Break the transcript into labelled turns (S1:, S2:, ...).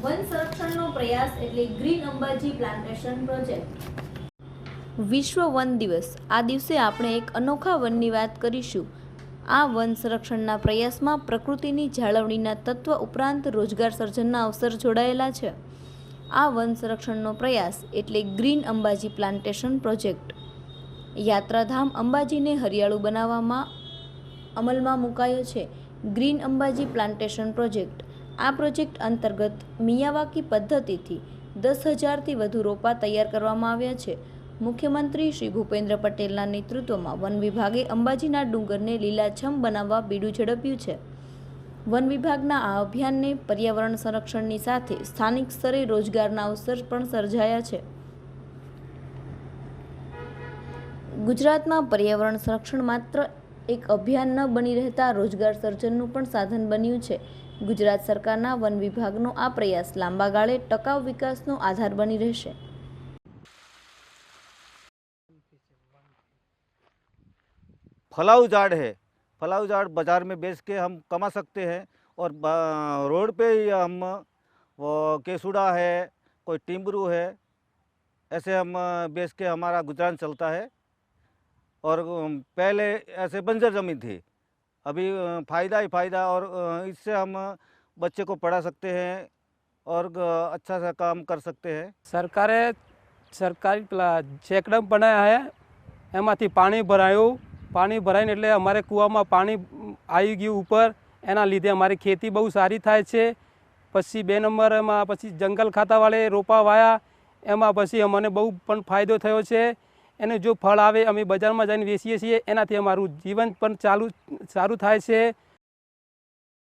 S1: One સંરક્ષણનો પ્રયાસ એટલે green Ambaji plantation project. વિશ્વ વન દિવસ. આ દિવસે આપણે એક અનોખા વનની વાત કરીશું. આ વન સંરક્ષણના પ્રયાસમાં પ્રકૃતિની જાળવણીના તત્વ ઉપરાંત રોજગાર સર્જનના અવસર જોડાયેલા છે. આ વન સંરક્ષણનો પ્રયાસ એટલે ગ્રીન અંબાજી પ્લાન્ટેશન પ્રોજેક્ટ. યાત્રાધામ અંબાજીને હરિયાળું બનાવવામાં અમલમાં મુકાયો છે ગ્રીન અંબાજી પ્લાન્ટેશન પ્રોજેક્ટ. આ પ્રોજેક્ટ અંતર્ગત મિયાવાકી પદ્ધતિથી 10,000થી વધુ રોપા તૈયાર કરવામાં આવ્યા છે. મુખ્યમંત્રી શ્રી ભૂપેન્દ્ર પટેલના નેતૃત્વમાં વન વિભાગે અંબાજીના ડુંગરને લીલાછમ બનાવવા બીડું ઝડપ્યું છે. વન વિભાગના આ અભિયાનને પર્યાવરણ સંરક્ષણની સાથે સ્થાનિક સ્તરે રોજગારના અવસર પણ સર્જાયા છે. ગુજરાતમાં પર્યાવરણ સંરક્ષણ માત્ર એક અભિયાન ન બની રહેતા રોજગાર સર્જનનું પણ સાધન બન્યું છે. ગુજરાત સરકારના વન વિભાગનો આ પ્રયાસ લાંબા ગાળે ટકાઉ વિકાસનો આધાર બની રહેશે.
S2: फलाऊ झाड़ है, फलाऊ झाड़ बाज़ार में बेच के हम कमा सकते हैं और रोड पे ही हम वो केसुड़ा है, कोई टिम्बरू है, ऐसे हम बेच के हमारा गुजारा चलता है. और पहले ऐसे बंजर ज़मीन थी, अभी फ़ायदा ही फ़ायदा और इससे हम बच्चे को पढ़ा सकते हैं और अच्छा सा काम कर सकते हैं.
S3: सरकारी પેલા ચેકડેમ બનાવ્યા है, એમાંથી પાણી ભરાયું. પાણી ભરાઈને એટલે અમારે કૂવામાં પાણી આવી ગયું ઉપર, એના લીધે અમારી ખેતી બહુ સારી થાય છે. પછી 2 નંબરમાં પછી જંગલ ખાતાવાળે રોપા વાયા, એમાં પછી અમને બહુ પણ ફાયદો થયો છે. એને જો ફળ આવે અમે બજારમાં જઈને વેચીએ છીએ, એનાથી અમારું જીવન પણ સારું થાય છે.